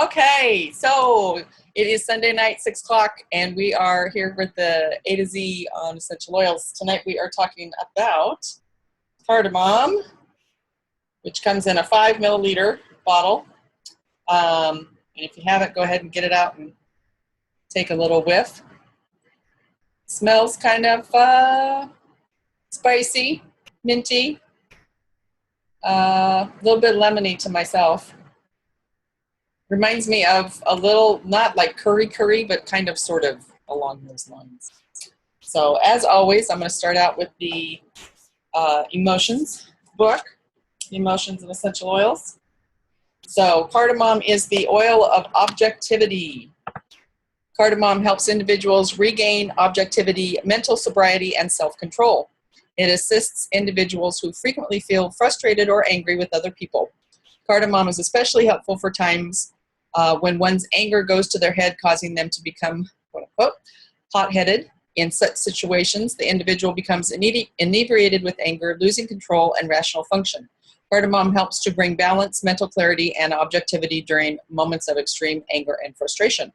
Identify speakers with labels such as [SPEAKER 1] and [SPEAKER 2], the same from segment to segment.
[SPEAKER 1] Okay, so it is Sunday night, 6 o'clock, and we are here with the A to Z on essential oils. Tonight we are talking about cardamom, which comes in a 5 milliliter bottle. And if you haven't, go ahead and get it out and take a little whiff. Smells kind of spicy, minty, a little bit lemony to myself. Reminds me of a little, not like curry, but kind of sort of along those lines. So as always, I'm going to start out with the emotions book, Emotions and Essential Oils. So cardamom is the oil of objectivity. Cardamom helps individuals regain objectivity, mental sobriety, and self-control. It assists individuals who frequently feel frustrated or angry with other people. Cardamom is especially helpful for times when one's anger goes to their head, causing them to become, quote-unquote, hot-headed. In such situations, the individual becomes inebriated with anger, losing control and rational function. Cardamom helps to bring balance, mental clarity, and objectivity during moments of extreme anger and frustration.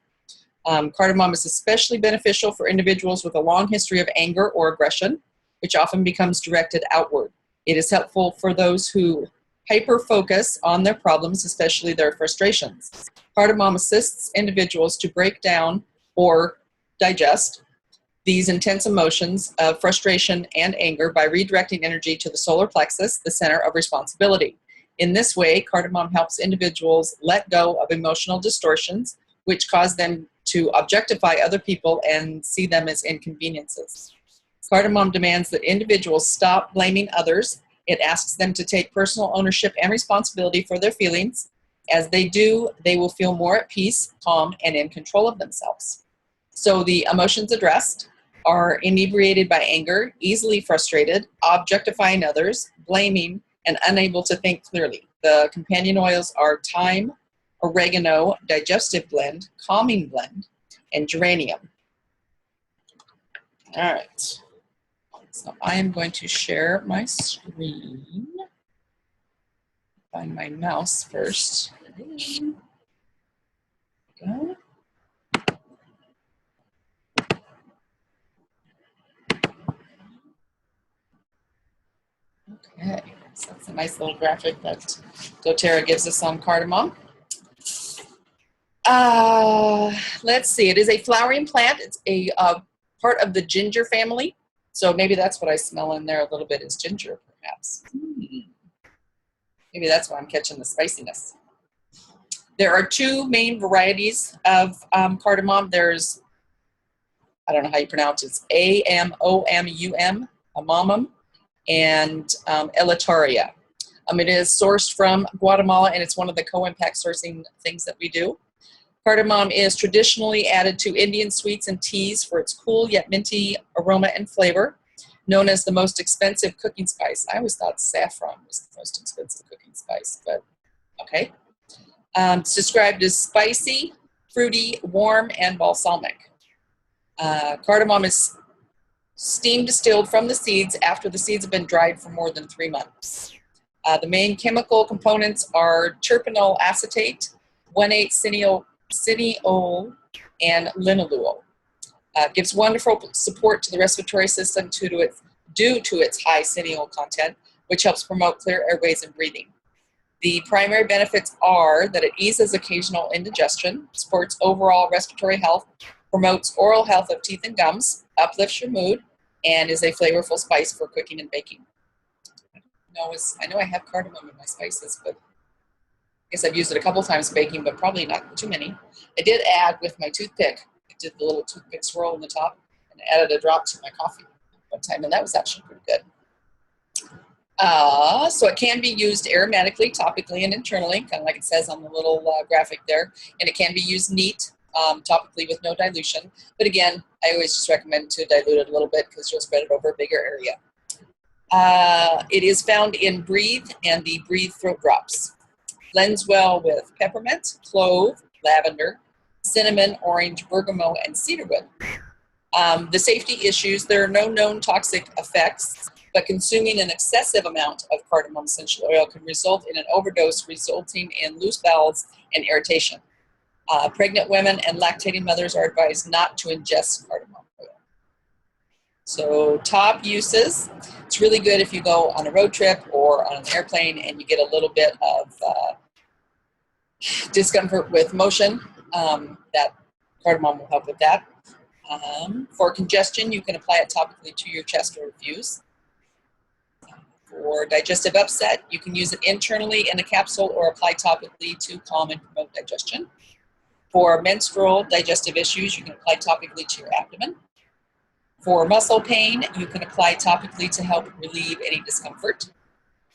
[SPEAKER 1] Cardamom is especially beneficial for individuals with a long history of anger or aggression, which often becomes directed outward. It is helpful for those who hyper-focus on their problems, especially their frustrations. Cardamom assists individuals to break down or digest these intense emotions of frustration and anger by redirecting energy to the solar plexus, the center of responsibility. In this way, cardamom helps individuals let go of emotional distortions, which cause them to objectify other people and see them as inconveniences. Cardamom demands that individuals stop blaming others. It asks them to take personal ownership and responsibility for their feelings. As they do, they will feel more at peace, calm, and in control of themselves. So the emotions addressed are inebriated by anger, easily frustrated, objectifying others, blaming, and unable to think clearly. The companion oils are thyme, oregano, digestive blend, calming blend, and geranium. All right. So I am going to share my screen. Find my mouse first. Go. Okay, so that's a nice little graphic that doTERRA gives us on cardamom. Let's see, it is a flowering plant. It's a part of the ginger family. So maybe that's what I smell in there a little bit is ginger, perhaps. Maybe that's why I'm catching the spiciness. There are two main varieties of cardamom. There's, I don't know how you pronounce it, it's A-M-O-M-U-M, amomum, and elitaria. It is sourced from Guatemala, and it's one of the co-impact sourcing things that we do. Cardamom is traditionally added to Indian sweets and teas for its cool yet minty aroma and flavor, known as the most expensive cooking spice. I always thought saffron was the most expensive cooking spice, but okay. It's described as spicy, fruity, warm, and balsamic. Cardamom is steam distilled from the seeds after the seeds have been dried for more than 3 months. The main chemical components are terpenyl acetate, 1,8 cineol, and linalool. Gives wonderful support to the respiratory system due to its high cineol content, which helps promote clear airways and breathing. The primary benefits are that it eases occasional indigestion, supports overall respiratory health, promotes oral health of teeth and gums, uplifts your mood, and is a flavorful spice for cooking and baking. I know I have cardamom in my spices, but I guess I've used it a couple times baking, but probably not too many. I did add with my toothpick. I did the little toothpick swirl in the top and added a drop to my coffee one time, and that was actually pretty good. So it can be used aromatically, topically, and internally, kind of like it says on the little graphic there. And it can be used neat, topically with no dilution. But again, I always just recommend to dilute it a little bit because you'll spread it over a bigger area. It is found in Breathe and the Breathe Throat Drops. Blends well with peppermint, clove, lavender, cinnamon, orange, bergamot, and cedarwood. The safety issues, there are no known toxic effects, but consuming an excessive amount of cardamom essential oil can result in an overdose, resulting in loose bowels and irritation. Pregnant women and lactating mothers are advised not to ingest cardamom oil. So top uses, it's really good if you go on a road trip or on an airplane and you get a little bit of discomfort with motion. That cardamom will help with that. For congestion, you can apply it topically to your chest or refuse. For digestive upset, you can use it internally in a capsule or apply topically to calm and promote digestion. For menstrual digestive issues, you can apply topically to your abdomen. For muscle pain, you can apply topically to help relieve any discomfort.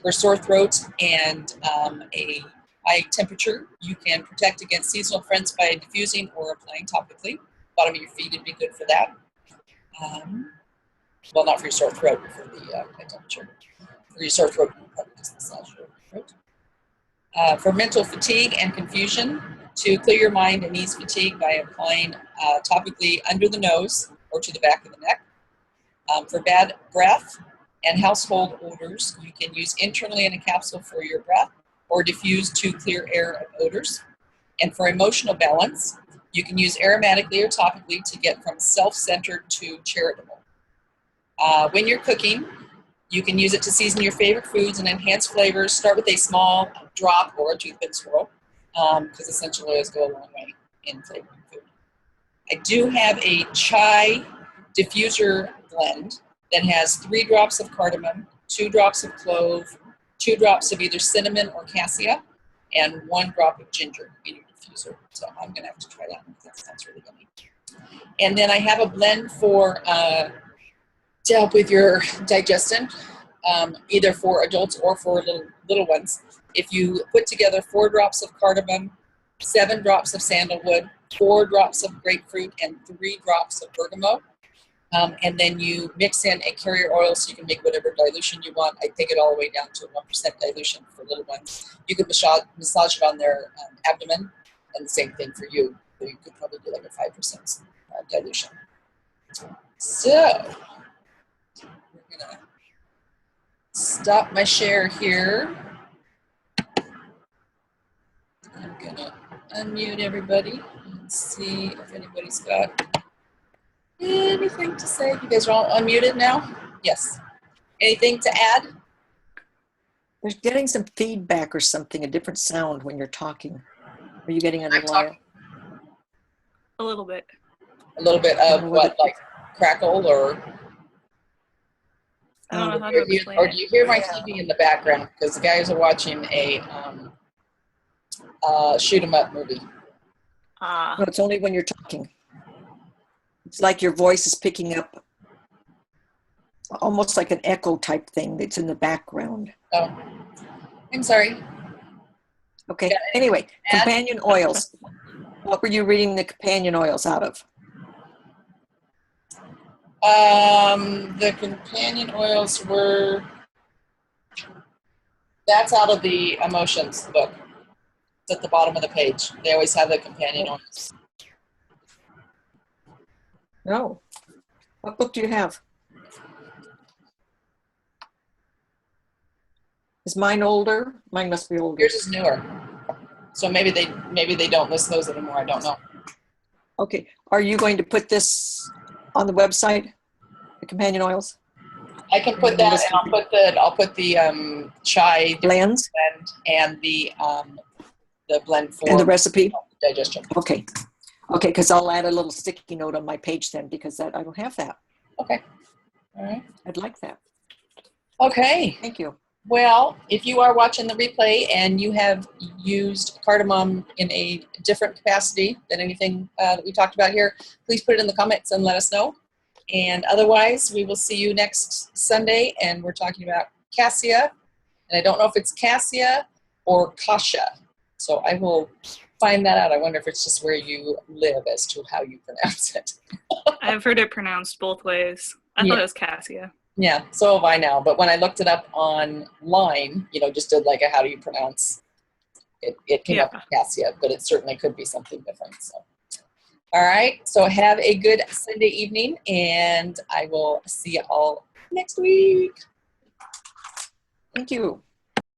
[SPEAKER 1] For sore throat and a high temperature, you can protect against seasonal fronts by diffusing or applying topically. Bottom of your feet would be good for that. Well, not for your sore throat, but for the high temperature. For your sore throat, just massage your throat. For mental fatigue and confusion, to clear your mind and ease fatigue by applying topically under the nose or to the back of the neck. For bad breath and household odors, you can use internally in a capsule for your breath or diffuse to clear air of odors. And for emotional balance, you can use aromatically or topically to get from self-centered to charitable. When you're cooking, you can use it to season your favorite foods and enhance flavors. Start with a small drop or a toothpick swirl, because essential oils go a long way in flavoring food. I do have a chai diffuser blend that has 3 drops of cardamom, 2 drops of clove, 2 drops of either cinnamon or cassia, and 1 drop of ginger in your diffuser. So I'm going to have to try that one because that sounds really yummy. And then I have a blend for to help with your digestion, either for adults or for little ones. If you put together 4 drops of cardamom, 7 drops of sandalwood, 4 drops of grapefruit, and 3 drops of bergamot, and then you mix in a carrier oil so you can make whatever dilution you want. I take it all the way down to a 1% dilution for little ones. You can massage it on their abdomen, and the same thing for you. So you could probably do like a 5% dilution. So we're gonna stop my share here. I'm gonna unmute everybody and see if anybody's got anything to say. You guys are all unmuted now? Yes. Anything to add?
[SPEAKER 2] There's getting some feedback or something, a different sound when you're talking. Are you getting any while?
[SPEAKER 3] A little bit.
[SPEAKER 1] A little bit of what, like crackle or?
[SPEAKER 3] I don't know how to explain
[SPEAKER 1] or do you hear my TV in the background? Because the guys are watching a shoot 'em up movie.
[SPEAKER 2] No, it's only when you're talking. It's like your voice is picking up almost like an echo type thing that's in the background.
[SPEAKER 1] Oh, I'm sorry.
[SPEAKER 2] Okay, anyway, companion oils. What were you reading the companion oils out of?
[SPEAKER 1] The companion oils were, that's out of the emotions book. It's at the bottom of the page. They always have the companion oils.
[SPEAKER 2] No. What book do you have? Is mine older? Mine must be older.
[SPEAKER 1] Yours is newer. So maybe they don't list those anymore. I don't know.
[SPEAKER 2] Okay. Are you going to put this on the website? The companion oils?
[SPEAKER 1] I can put that, and I'll put the chai
[SPEAKER 2] blends
[SPEAKER 1] and the blend for
[SPEAKER 2] and the recipe
[SPEAKER 1] digestion.
[SPEAKER 2] Okay. Okay, because I'll add a little sticky note on my page then, because I don't have that.
[SPEAKER 1] Okay. All right.
[SPEAKER 2] I'd like that.
[SPEAKER 1] Okay.
[SPEAKER 2] Thank you.
[SPEAKER 1] Well, if you are watching the replay and you have used cardamom in a different capacity than anything that we talked about here, please put it in the comments and let us know. And otherwise, we will see you next Sunday, and we're talking about cassia. And I don't know if it's cassia or kasha. So I will find that out. I wonder if it's just where you live as to how you pronounce it.
[SPEAKER 3] I've heard it pronounced both ways. I thought it was cassia.
[SPEAKER 1] Yeah, so have I now. But when I looked it up online, just did like a how do you pronounce it, it came up with cassia, but it certainly could be something different. So, all right. So have a good Sunday evening, and I will see you all next week.
[SPEAKER 2] Thank you.